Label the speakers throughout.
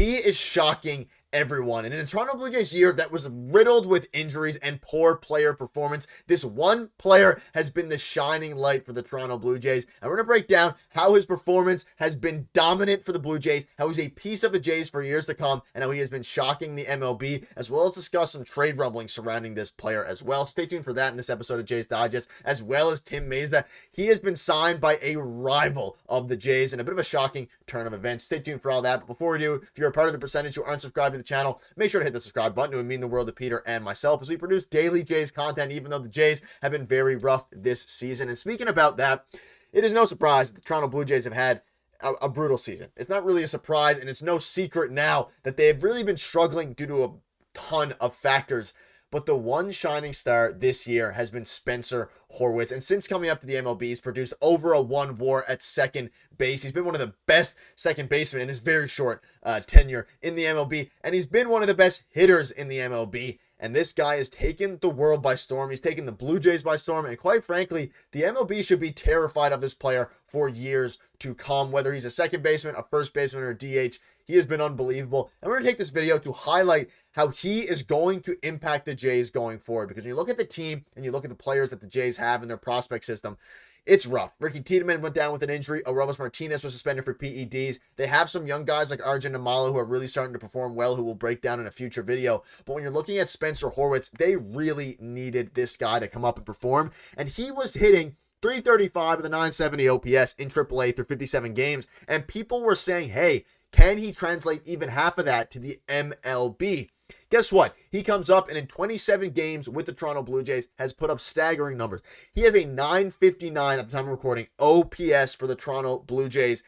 Speaker 1: He is shocking everyone. And in a Toronto Blue Jays year that was riddled with injuries and poor player performance, this one player has been the shining light for the Toronto Blue Jays. And we're going to break down how his performance has been dominant for the Blue Jays, how he's a piece of the Jays for years to come, and how he has been shocking the MLB, as well as discuss some trade rumblings surrounding this player as well. Stay tuned for that in this episode of Jays Digest, as well as Tim Mayza. He has been signed by a rival of the Jays in a bit of a shocking turn of events. Stay tuned for all that. But before we do, if you're a part of the percentage who aren't subscribed to the channel, make sure to hit the subscribe button. It would mean the world to Peter and myself as we produce daily Jays content, even though the Jays have been very rough this season. And speaking about that, it is no surprise that the Toronto Blue Jays have had a brutal season. It's not really a surprise, and it's no secret now that they have really been struggling due to a ton of factors. But the one shining star this year has been Spencer Horwitz. And since coming up to the MLB, he's produced over a 1 WAR at second base. He's been one of the best second basemen in his very short tenure in the MLB. And he's been one of the best hitters in the MLB. And this guy has taken the world by storm. He's taken the Blue Jays by storm. And quite frankly, the MLB should be terrified of this player for years to come. Whether he's a second baseman, a first baseman, or a DH, he has been unbelievable. And we're going to take this video to highlight how he is going to impact the Jays going forward. Because when you look at the team and you look at the players that the Jays have in their prospect system, it's rough. Ricky Tiedemann went down with an injury. Aromas Martinez was suspended for PEDs. They have some young guys like Arjun Namala who are really starting to perform well, who will break down in a future video. But when you're looking at Spencer Horwitz, they really needed this guy to come up and perform. And he was hitting .335 with a .970 OPS in AAA through 57 games. And people were saying, hey, can he translate even half of that to the MLB? Guess what? He comes up and in 27 games with the Toronto Blue Jays has put up staggering numbers. He has a .959 at the time of recording OPS for the Toronto Blue Jays.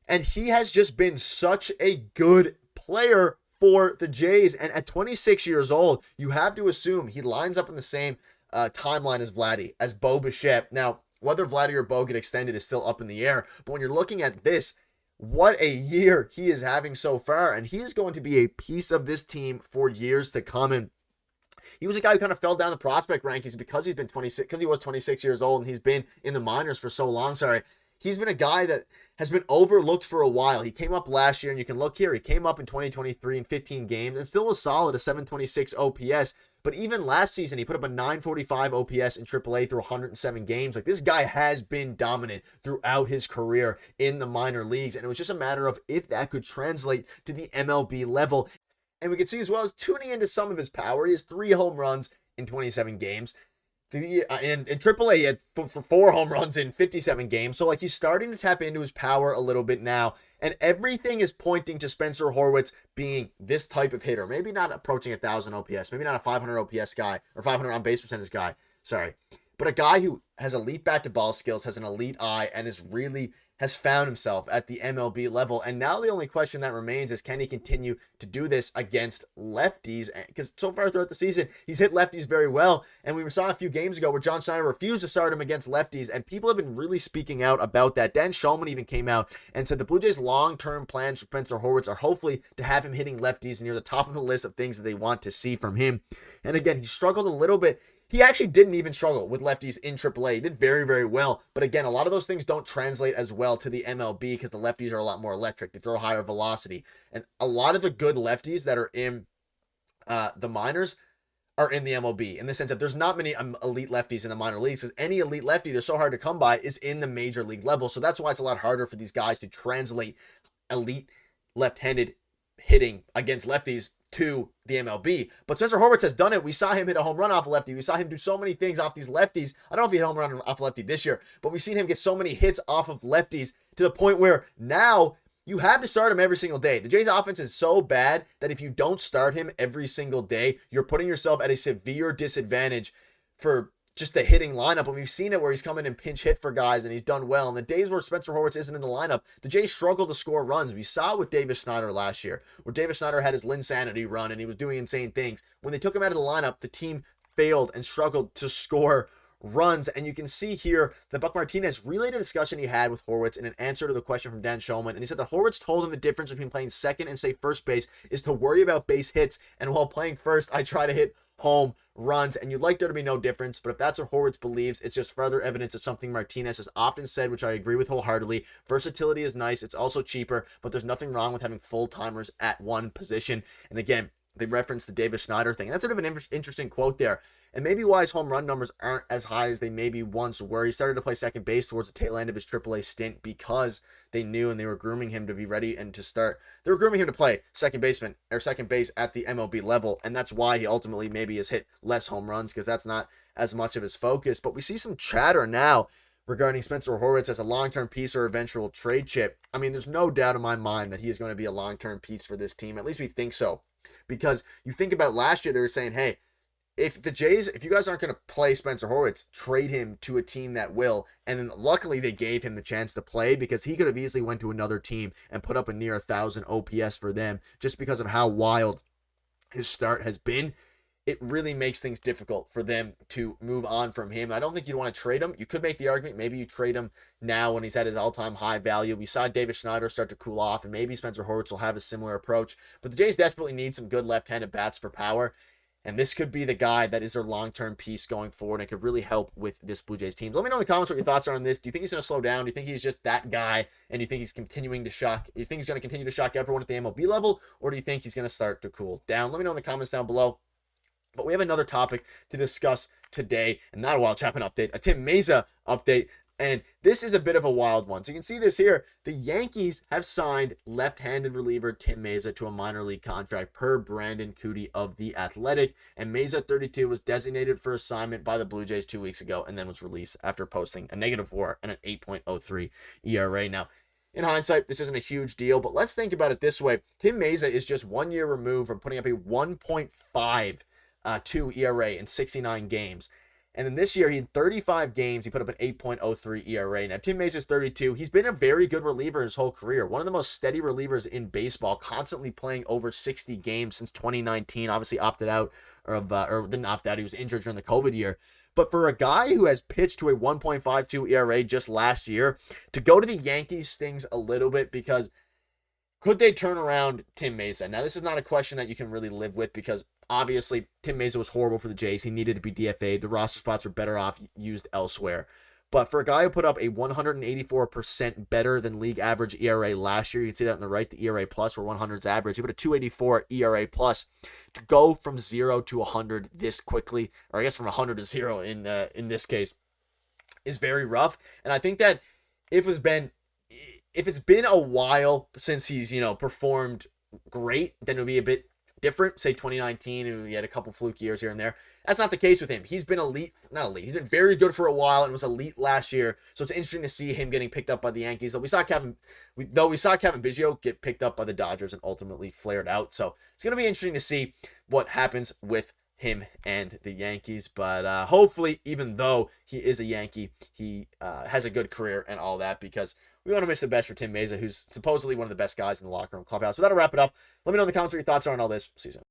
Speaker 1: And he has just been such a good player for the Jays. And at 26 years old, you have to assume he lines up in the same timeline as Vladdy, as Bo Bichette. Now, whether Vladdy or Bo get extended is still up in the air. But when you're looking at this, what a year he is having so far, and he is going to be a piece of this team for years to come. And he was a guy who kind of fell down the prospect rankings because he's been 26, because he was 26 years old and he's been in the minors for so long. He's been a guy that has been overlooked for a while. He came up last year, and you can look here. He came up in 2023 in 15 games and still was solid, a 726 OPS. But even last season, he put up a .945 OPS in AAA through 107 games. Like, this guy has been dominant throughout his career in the minor leagues. And it was just a matter of if that could translate to the MLB level. And we can see as well as tuning into some of his power. He has 3 home runs in 27 games. In AAA, he had 4 home runs in 57 games. So, like, he's starting to tap into his power a little bit now. And everything is pointing to Spencer Horwitz being this type of hitter. Maybe not approaching 1,000 OPS. Maybe not a 500 OPS guy or 500 on base percentage guy. Sorry. But a guy who has elite bat-to-ball skills, has an elite eye, and has found himself at the MLB level. And now the only question that remains is, can he continue to do this against lefties? Because so far throughout the season, he's hit lefties very well. And we saw a few games ago where John Schneider refused to start him against lefties. And people have been really speaking out about that. Dan Shulman even came out and said the Blue Jays' long-term plans for Spencer Horwitz are hopefully to have him hitting lefties near the top of the list of things that they want to see from him. And again, he struggled a little bit. He actually didn't even struggle with lefties in AAA. He did very, very well. But again, a lot of those things don't translate as well to the MLB because the lefties are a lot more electric. They throw higher velocity. And a lot of the good lefties that are in the minors are in the MLB, in the sense that there's not many elite lefties in the minor leagues, because any elite lefty, they're so hard to come by, is in the major league level. So that's why it's a lot harder for these guys to translate elite left-handed hitting against lefties to the MLB. But Spencer Horwitz has done it. We saw him hit a home run off a lefty. We saw him do so many things off these lefties. I don't know if he hit a home run off a lefty this year, but we've seen him get so many hits off of lefties to the point where now you have to start him every single day. The Jays offense is so bad that if you don't start him every single day, you're putting yourself at a severe disadvantage for just the hitting lineup. And we've seen it where he's come in and pinch hit for guys and he's done well. And the days where Spencer Horwitz isn't in the lineup, the Jays struggle to score runs. We saw it with Davis Schneider last year, where Davis Schneider had his Linsanity run and he was doing insane things. When they took him out of the lineup, the team failed and struggled to score runs. And you can see here that Buck Martinez relayed a discussion he had with Horwitz in an answer to the question from Dan Shulman. And he said that Horwitz told him the difference between playing second and, say, first base is to worry about base hits. And while playing first, I try to hit home runs, and you'd like there to be no difference, but if that's what Horwitz believes, it's just further evidence of something Martinez has often said, which I agree with wholeheartedly. Versatility is nice, it's also cheaper, but there's nothing wrong with having full-timers at one position. And again, they referenced the David Schneider thing, and that's sort of an interesting quote there. And maybe why his home run numbers aren't as high as they maybe once were. He started to play second base towards the tail end of his AAA stint because they knew and they were grooming him to be ready and to start. They were grooming him to play second base at the MLB level, and that's why he ultimately maybe has hit less home runs, because that's not as much of his focus. But we see some chatter now regarding Spencer Horwitz as a long-term piece or eventual trade chip. I mean, there's no doubt in my mind that he is going to be a long-term piece for this team. At least we think so. Because you think about last year, they were saying, hey, if you guys aren't going to play Spencer Horwitz, trade him to a team that will. And then luckily they gave him the chance to play, because he could have easily went to another team and put up a near 1,000 OPS for them just because of how wild his start has been. It really makes things difficult for them to move on from him. I don't think you'd want to trade him. You could make the argument, maybe you trade him now when he's at his all-time high value. We saw David Schneider start to cool off, and maybe Spencer Horwitz will have a similar approach. But the Jays desperately need some good left-handed bats for power, and this could be the guy that is their long-term piece going forward and could really help with this Blue Jays team. So let me know in the comments what your thoughts are on this. Do you think he's going to slow down? Do you think he's just that guy, and do you think he's continuing to shock? Do you think he's going to continue to shock everyone at the MLB level, or do you think he's going to start to cool down? Let me know in the comments down below. But we have another topic to discuss today, and not a Wild Chapman update, a Tim Mayza update, and this is a bit of a wild one. So you can see this here. The Yankees have signed left-handed reliever Tim Mayza to a minor league contract per Brandon Cootie of The Athletic, and Mayza, 32, was designated for assignment by the Blue Jays 2 weeks ago and then was released after posting a -4 and an 8.03 ERA. Now, in hindsight, this isn't a huge deal, but let's think about it this way. Tim Mayza is just 1 year removed from putting up a 1.52 ERA in 69 games. And then this year, he had 35 games. He put up an 8.03 ERA. Now, Tim Mayza is 32. He's been a very good reliever his whole career. One of the most steady relievers in baseball, constantly playing over 60 games since 2019. Obviously opted out, or didn't opt out. He was injured during the COVID year. But for a guy who has pitched to a 1.52 ERA just last year, to go to the Yankees stings a little bit, because could they turn around Tim Mayza? Now, this is not a question that you can really live with, because obviously Tim Mayza was horrible for the Jays. He needed to be DFA'd. The roster spots are better off used elsewhere. But for a guy who put up a 184% better than league average ERA last year, you can see that on the right, the ERA plus, where 100's average. He put a 284 ERA plus. To go from 0 to 100 this quickly, or I guess from 100 to 0 in this case, is very rough. And I think that if it's been a while since he's, performed great, then it would be a bit different. Say 2019, and we had a couple fluke years here and there. That's not the case with him. He's been not elite. He's been very good for a while and was elite last year. So it's interesting to see him getting picked up by the Yankees. We saw Kevin Biggio get picked up by the Dodgers and ultimately flared out. So it's going to be interesting to see what happens with him and the Yankees. But hopefully, even though he is a Yankee, he has a good career and all that, because we want to wish the best for Tim Mayza, who's supposedly one of the best guys in the locker room clubhouse. But that'll wrap it up. Let me know in the comments what your thoughts are on all this. See you soon.